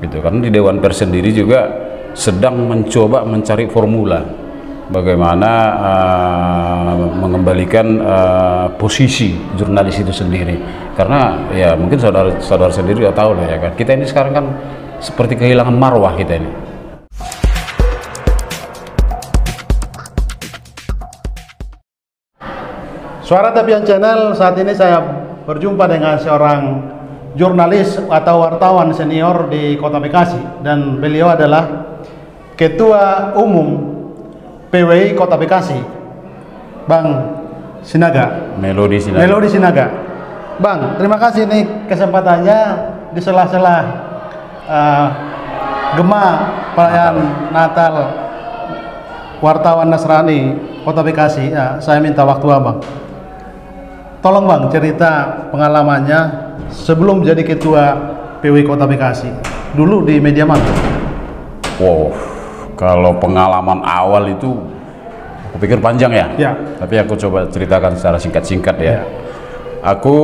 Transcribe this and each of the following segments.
gitu. Karena di Dewan Pers sendiri juga sedang mencoba mencari formula bagaimana mengembalikan posisi jurnalis itu sendiri. Karena ya mungkin saudara sendiri udah tahu lah ya kan, kita ini sekarang kan seperti kehilangan marwah kita ini. Suara Tapian Channel, saat ini saya berjumpa dengan seorang jurnalis atau wartawan senior di Kota Bekasi, dan beliau adalah Ketua Umum PWI Kota Bekasi, Bang Sinaga. Melody Sinaga. Melody Sinaga. Bang, terima kasih nih kesempatannya di sela-sela gema perayaan Natal wartawan Nasrani Kota Bekasi. Ya, saya minta waktu Abang. Tolong Bang cerita pengalamannya sebelum jadi Ketua PWI Kota Bekasi. Dulu di media mana? Wow, kalau pengalaman awal itu aku pikir panjang ya. Ya. Tapi aku coba ceritakan secara singkat-singkat ya. Ya. Aku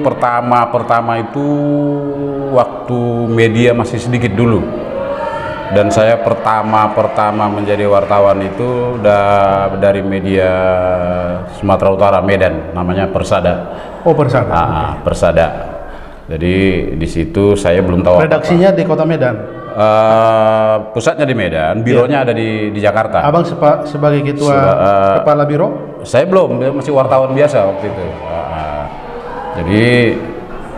pertama itu waktu media masih sedikit dulu. Dan saya pertama menjadi wartawan itu dari media Sumatera Utara, Medan, namanya Persada. Oh, Persada. Persada. Jadi di situ saya belum tahu. Redaksinya di Kota Medan. Pusatnya di Medan, bironya ada di Jakarta. Abang sebagai ketua kepala biro? Saya belum, masih wartawan biasa waktu itu. Jadi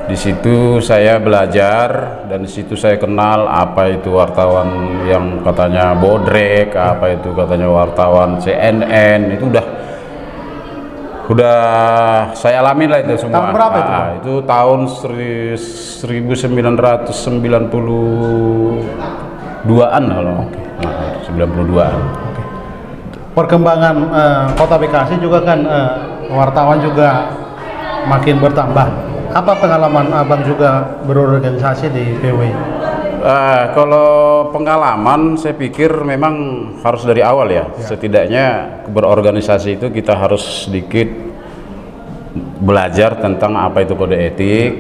di situ saya belajar, dan di situ saya kenal apa itu wartawan yang katanya bodrek, apa itu katanya wartawan CNN. Itu udah saya alamin lah itu semua. Tahun berapa itu? Itu tahun 1992-an kalau. 92-an. Perkembangan Kota Bekasi juga kan wartawan juga makin bertambah. Apa pengalaman Abang juga berorganisasi di PWI? Kalau pengalaman saya pikir memang harus dari awal ya. Setidaknya berorganisasi itu kita harus sedikit belajar tentang apa itu kode etik.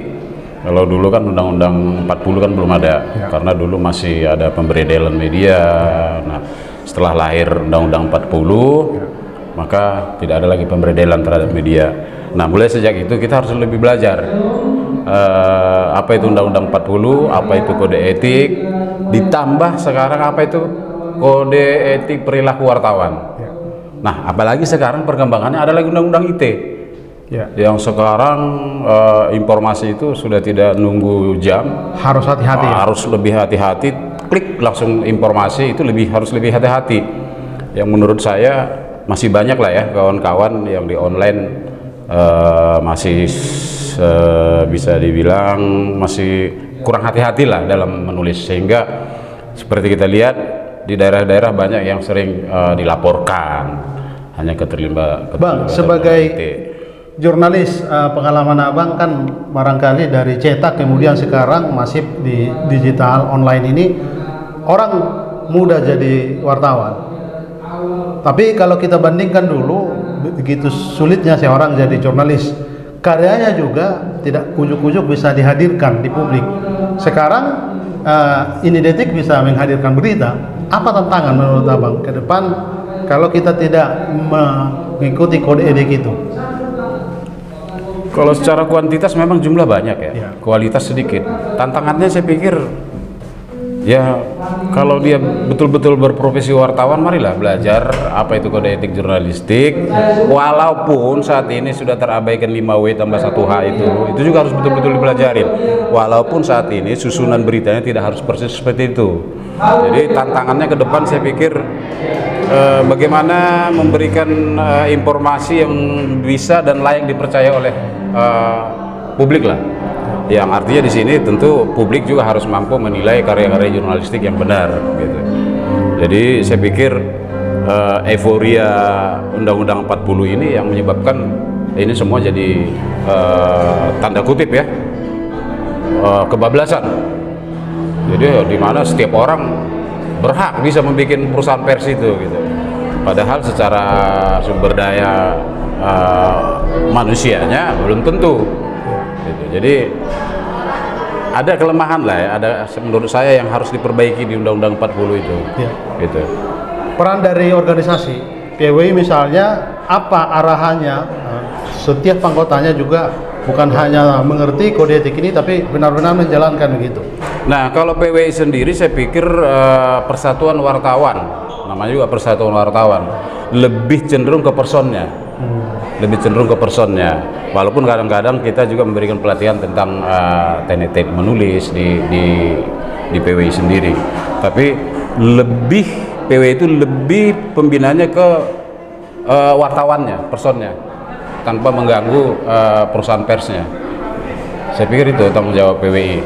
Kalau dulu kan Undang-Undang 40 kan belum ada, karena dulu masih ada pemberedelan media. Nah, setelah lahir Undang-Undang 40, maka tidak ada lagi pemberedelan terhadap media. Nah, mulai sejak itu kita harus lebih belajar apa itu Undang-Undang 40, apa itu kode etik, ditambah sekarang apa itu kode etik perilaku wartawan. Nah, apalagi sekarang perkembangannya ada lagi Undang-Undang ITE, yang sekarang informasi itu sudah tidak nunggu jam, harus hati-hati. Harus lebih hati-hati, klik langsung informasi itu harus lebih hati-hati. Yang menurut saya masih banyak lah ya kawan-kawan yang di online masih bisa dibilang masih kurang hati-hati lah dalam menulis, sehingga seperti kita lihat di daerah-daerah banyak yang sering dilaporkan hanya keterlibatan. Bang, sebagai jurnalis, pengalaman Abang kan barangkali dari cetak kemudian sekarang masif di digital online ini, orang mudah jadi wartawan. Tapi kalau kita bandingkan dulu, begitu sulitnya seorang jadi jurnalis, karyanya juga tidak ujuk-ujuk bisa dihadirkan di publik. Sekarang ini Detik bisa menghadirkan berita. Apa tantangan menurut Abang ke depan kalau kita tidak mengikuti kode etik itu? Kalau secara kuantitas memang jumlah banyak ya, kualitas sedikit. Tantangannya saya pikir ya, kalau dia betul-betul berprofesi wartawan, marilah belajar apa itu kode etik jurnalistik. Walaupun saat ini sudah terabaikan 5W tambah 1H itu juga harus betul-betul dipelajarin. Walaupun saat ini susunan beritanya tidak harus persis seperti itu. Jadi tantangannya ke depan saya pikir bagaimana memberikan informasi yang bisa dan layak dipercaya oleh publik lah. Yang artinya di sini tentu publik juga harus mampu menilai karya-karya jurnalistik yang benar gitu. Jadi saya pikir euforia Undang-Undang 40 ini yang menyebabkan ini semua jadi tanda kutip ya kebablasan. Jadi di mana setiap orang berhak bisa membuat perusahaan pers itu gitu. Padahal secara sumber daya manusianya belum tentu. Gitu. Jadi ada kelemahan lah ya, ada menurut saya yang harus diperbaiki di Undang-Undang 40 itu. Ya. Gitu. Peran dari organisasi PWI misalnya apa arahannya? Setiap anggotanya juga bukan hanya mengerti kode etik ini, tapi benar-benar menjalankan begitu. Nah, kalau PWI sendiri saya pikir Persatuan Wartawan, namanya juga Persatuan Wartawan, lebih cenderung ke personnya. Lebih cenderung ke personnya. Walaupun kadang-kadang kita juga memberikan pelatihan tentang teknik menulis di PWI sendiri. Tapi lebih PWI itu lebih pembinaannya ke wartawannya, personnya, tanpa mengganggu perusahaan persnya. Saya pikir itu tanggung jawab PWI.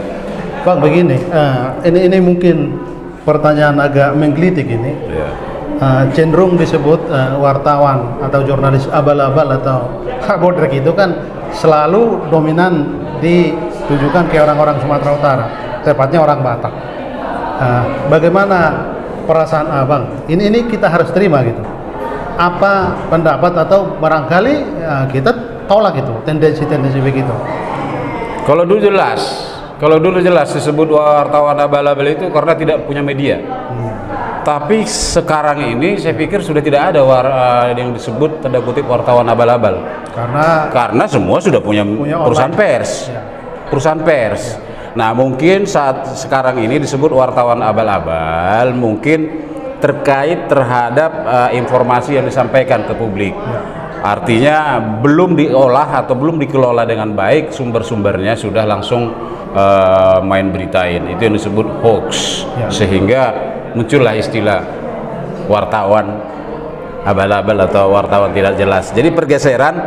Bang, begini, ini mungkin pertanyaan agak menggelitik ini. Ya. Cenderung disebut wartawan atau jurnalis abal-abal atau bodrek itu kan selalu dominan ditujukan ke orang-orang Sumatera Utara, tepatnya orang Batak. Bagaimana perasaan abang? Ini kita harus terima gitu. Apa pendapat atau barangkali kita tolak itu tendensi-tendensi begitu? Kalau dulu jelas disebut wartawan abal-abal itu karena tidak punya media. Tapi sekarang ini saya pikir sudah tidak ada yang disebut tanda kutip wartawan abal-abal. Karena semua sudah punya perusahaan pers. Ya. Perusahaan pers. Ya. Nah, mungkin saat sekarang ini disebut wartawan abal-abal mungkin terkait terhadap informasi yang disampaikan ke publik. Ya. Artinya belum diolah atau belum dikelola dengan baik, sumber-sumbernya sudah langsung main beritain. Itu yang disebut hoax. Ya. Sehingga muncullah istilah wartawan abal-abal atau wartawan tidak jelas. Jadi pergeseran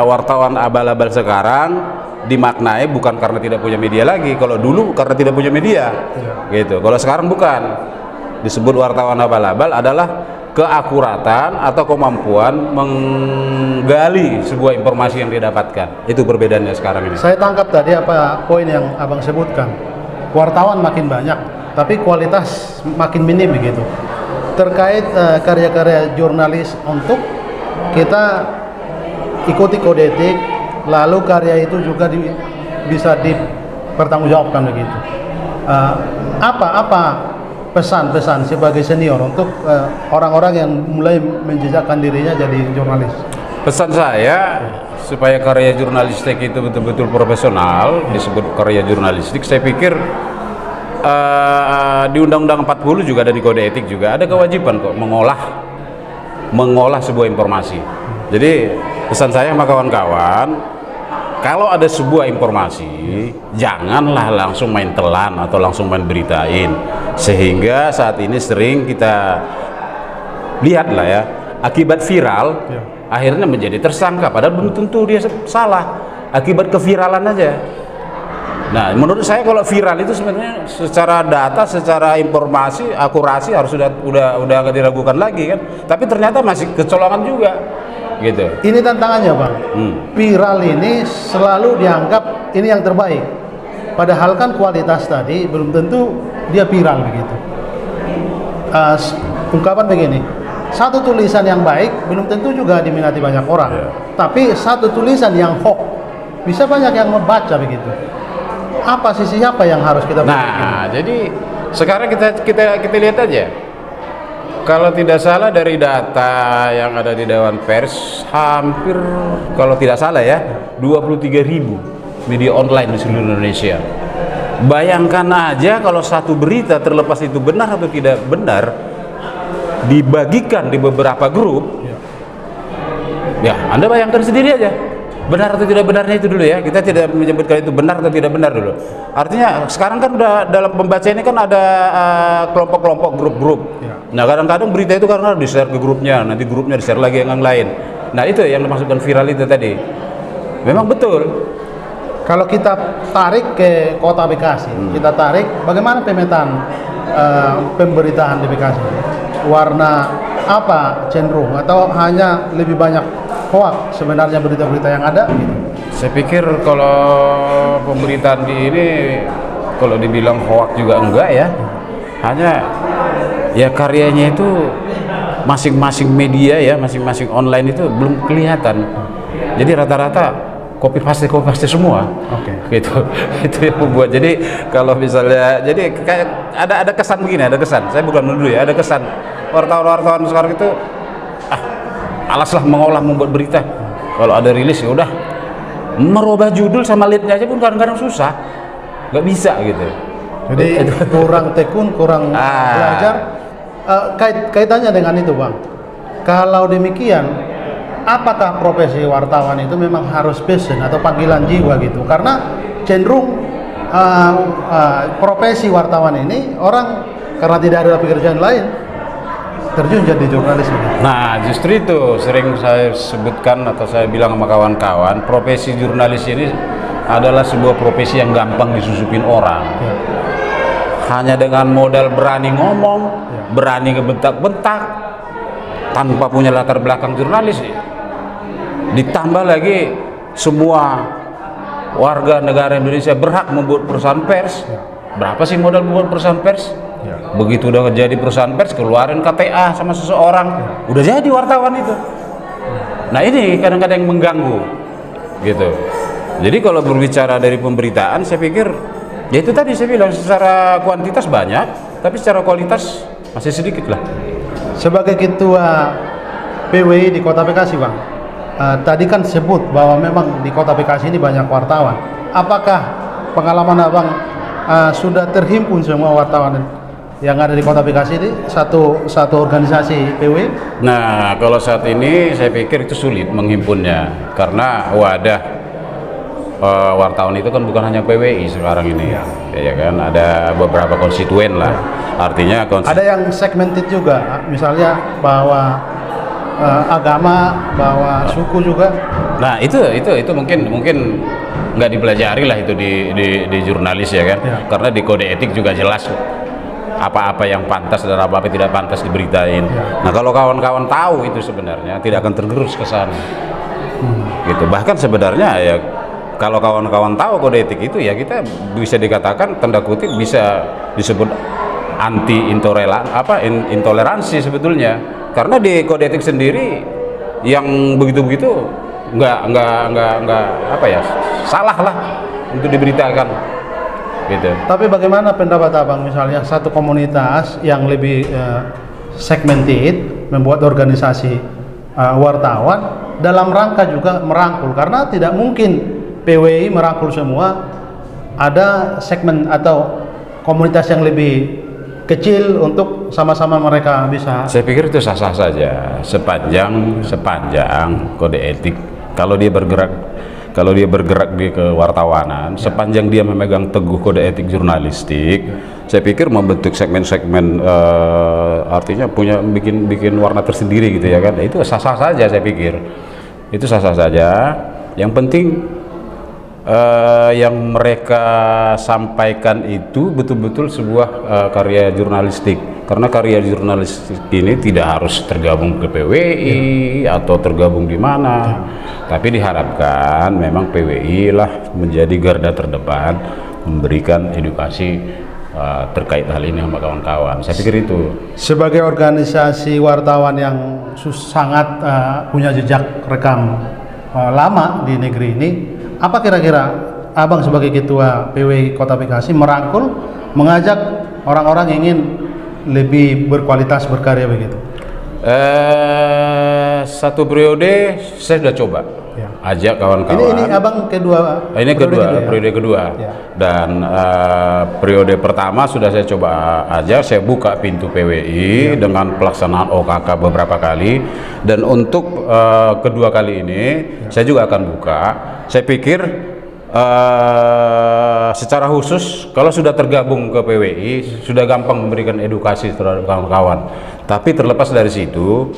wartawan abal-abal sekarang dimaknai bukan karena tidak punya media lagi. Kalau dulu karena tidak punya media, gitu. Kalau sekarang bukan. Disebut wartawan abal-abal adalah keakuratan atau kemampuan menggali sebuah informasi yang didapatkan. Itu perbedaannya sekarang ini. Saya tangkap tadi apa poin yang abang sebutkan. Wartawan makin banyak, tapi kualitas makin minim begitu. Terkait karya-karya jurnalis untuk kita ikuti kode etik, lalu karya itu juga bisa dipertanggungjawabkan begitu. Apa pesan-pesan sebagai senior untuk orang-orang yang mulai menjejakkan dirinya jadi jurnalis? Pesan saya supaya karya jurnalistik itu betul-betul profesional, disebut karya jurnalistik, saya pikir di Undang-Undang 40 juga ada, di kode etik juga ada kewajiban kok mengolah sebuah informasi. Jadi pesan saya sama kawan-kawan, kalau ada sebuah informasi janganlah langsung main telan atau langsung main beritain, sehingga saat ini sering kita lihat lah ya, akibat viral akhirnya menjadi tersangka padahal belum tentu dia salah, akibat keviralan aja. Nah, menurut saya kalau viral itu sebenarnya secara data, secara informasi, akurasi harus udah nggak diragukan lagi kan. Tapi ternyata masih kecolongan juga, gitu. Ini tantangannya, Bang. Viral ini selalu dianggap ini yang terbaik. Padahal kan kualitas tadi belum tentu dia viral begitu. Ungkapan begini, satu tulisan yang baik belum tentu juga diminati banyak orang. Tapi satu tulisan yang hoax bisa banyak yang membaca begitu. Apa sisi apa yang harus kita perhatikan? Nah, jadi sekarang kita lihat aja. Kalau tidak salah dari data yang ada di Dewan Pers, hampir kalau tidak salah ya 23.000 media online di seluruh Indonesia. Bayangkan aja kalau satu berita, terlepas itu benar atau tidak benar, dibagikan di beberapa grup, ya Anda bayangkan sendiri aja. Benar atau tidak benarnya itu dulu ya, kita tidak menyebutkan itu benar atau tidak benar dulu. Artinya sekarang kan udah dalam pembaca ini kan ada kelompok-kelompok, grup-grup. Nah, kadang-kadang berita itu karena di-share ke grupnya, nanti grupnya di-share lagi yang lain. Nah, itu yang dimaksudkan viral itu tadi. Memang betul. Kalau kita tarik ke kota Bekasi, kita tarik bagaimana pemetaan pemberitaan di Bekasi? Warna apa cenderung atau hanya lebih banyak hoax sebenarnya berita-berita yang ada gitu? Saya pikir kalau pemberitaan di ini kalau dibilang hoax juga enggak ya, hanya ya karyanya itu masing-masing media ya, masing-masing online itu belum kelihatan. Jadi rata-rata copy paste semua. Gitu. Itu yang membuat, jadi kalau misalnya, jadi kayak ada kesan begini, ada kesan, saya bukan dulu ya, ada kesan wartawan sekarang itu alaslah membuat berita. Kalau ada rilis ya udah merubah judul sama leadnya aja pun kadang-kadang susah, nggak bisa gitu. Jadi kurang tekun, kurang belajar. Kaitannya dengan itu, Bang. Kalau demikian, apakah profesi wartawan itu memang harus passion atau panggilan jiwa gitu? Karena cenderung profesi wartawan ini orang karena tidak ada pekerjaan lain terjun jadi jurnalis gitu. Nah, justru itu sering saya sebutkan atau saya bilang sama kawan-kawan, profesi jurnalis ini adalah sebuah profesi yang gampang disusupin orang. Hanya dengan modal berani ngomong, berani ngebentak-bentak, tanpa punya latar belakang jurnalis. Ditambah lagi semua warga negara Indonesia berhak membuat perusahaan pers. Berapa sih modal membuat perusahaan pers? Begitu udah jadi perusahaan pers, keluarin KTA sama seseorang, udah jadi wartawan itu. Nah ini kadang-kadang yang mengganggu gitu. Jadi kalau berbicara dari pemberitaan, saya pikir ya itu tadi saya bilang, secara kuantitas banyak, tapi secara kualitas masih sedikit lah. Sebagai ketua PWI di Kota Bekasi, Bang, tadi kan sebut bahwa memang di Kota Bekasi ini banyak wartawan. Apakah pengalaman Abang sudah terhimpun semua wartawan yang ada di Kota Bekasi ini satu organisasi PWI? Nah, kalau saat ini saya pikir itu sulit menghimpunnya, karena wadah wartawan itu kan bukan hanya PWI sekarang ini, ya kan, ada beberapa konstituen lah. Artinya ada yang segmented juga, misalnya bahwa agama, bahwa suku juga. Nah itu mungkin nggak dipelajari lah itu di jurnalis ya kan, karena di kode etik juga jelas apa-apa yang pantas dan apa-apa tidak pantas diberitain. Nah kalau kawan-kawan tahu itu sebenarnya tidak akan tergerus ke sana. Gitu. Bahkan sebenarnya ya kalau kawan-kawan tahu kode etik itu ya kita bisa dikatakan tanda kutip bisa disebut anti intoleransi sebetulnya. Karena di kode etik sendiri yang begitu-begitu nggak apa ya, salah lah untuk diberitakan. Gitu. Tapi bagaimana pendapat Abang misalnya satu komunitas yang lebih segmented membuat organisasi wartawan dalam rangka juga merangkul, karena tidak mungkin PWI merangkul semua, ada segmen atau komunitas yang lebih kecil untuk sama-sama mereka bisa. Saya pikir itu sah-sah saja sepanjang kode etik kalau dia bergerak di kewartawanan, sepanjang dia memegang teguh kode etik jurnalistik, saya pikir membentuk segmen-segmen artinya punya bikin warna tersendiri gitu ya kan, itu sah-sah saja. Saya pikir itu sah-sah saja. Yang penting yang mereka sampaikan itu betul-betul sebuah karya jurnalistik, karena karya jurnalistik ini tidak harus tergabung ke PWI atau tergabung di mana, tapi diharapkan memang PWI lah menjadi garda terdepan memberikan edukasi terkait hal ini sama kawan-kawan. Saya pikir itu. Sebagai organisasi wartawan yang sangat punya jejak rekam lama di negeri ini, apa kira-kira Abang sebagai ketua PWI Kota Bekasi merangkul, mengajak orang-orang yang ingin lebih berkualitas berkarya begitu? Satu periode saya sudah coba ajak kawan-kawan. Ini Abang kedua. Ini periode kedua. Dan periode pertama sudah saya coba aja, saya buka pintu PWI dengan pelaksanaan OKK beberapa kali, dan untuk kedua kali ini saya juga akan buka. Saya pikir secara khusus kalau sudah tergabung ke PWI sudah gampang memberikan edukasi terhadap kawan-kawan. Tapi terlepas dari situ,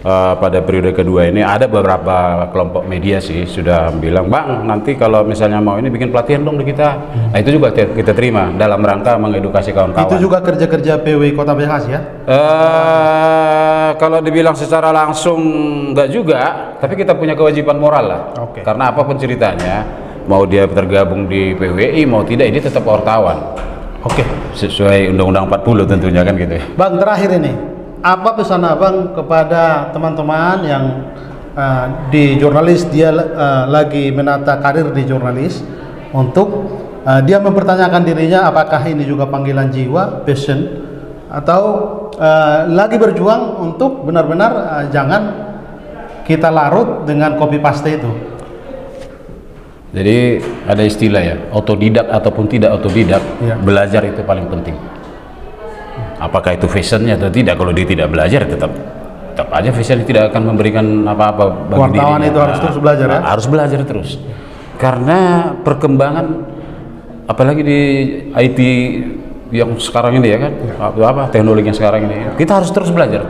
pada periode kedua ini ada beberapa kelompok media sih sudah bilang, Bang, nanti kalau misalnya mau ini bikin pelatihan dong di kita. Nah itu juga kita terima dalam rangka mengedukasi kawan-kawan. Itu juga kerja-kerja PWI Kota Bekasi ya? Kalau dibilang secara langsung enggak juga, tapi kita punya kewajiban moral lah. Karena apapun ceritanya, mau dia tergabung di PWI mau tidak, ini tetap wartawan. Sesuai Undang-Undang 40 tentunya kan gitu. Bang, terakhir ini, apa pesan Abang kepada teman-teman yang di jurnalis, dia lagi menata karir di jurnalis, untuk dia mempertanyakan dirinya apakah ini juga panggilan jiwa, passion, atau lagi berjuang untuk benar-benar jangan kita larut dengan copy paste itu. Jadi ada istilah ya, otodidak ataupun tidak otodidak, belajar itu paling penting. Apakah itu fashionnya atau tidak? Kalau dia tidak belajar, tetap aja fashion tidak akan memberikan apa-apa bagi wartawan dirinya. itu harus terus belajar ya? Harus belajar terus. Karena perkembangan, apalagi di IT yang sekarang ini ya kan, teknologi yang sekarang ini, kita harus terus belajar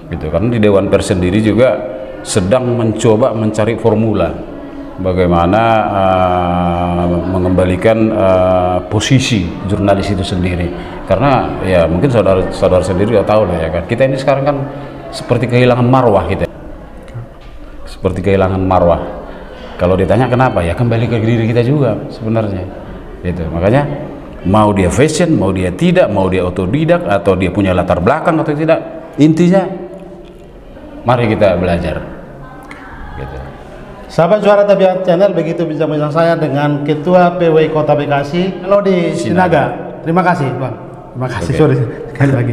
gitu. Karena di Dewan Pers sendiri juga sedang mencoba mencari formula bagaimana mengembalikan posisi jurnalis itu sendiri. Karena ya mungkin saudara sendiri udah tahu lah ya kan, kita ini sekarang kan seperti kehilangan marwah kita, seperti kehilangan marwah. Kalau ditanya kenapa, ya kembali ke diri kita juga sebenarnya gitu. Makanya mau dia fashion, mau dia tidak, mau dia otodidak atau dia punya latar belakang atau tidak, intinya mari kita belajar gitu. Sahabat Suara Tabiat Channel, begitu bincang-bincang saya dengan Ketua PWI Kota Bekasi, Melody Sinaga. Terima kasih Bang, terima kasih. Sorry sekali lagi.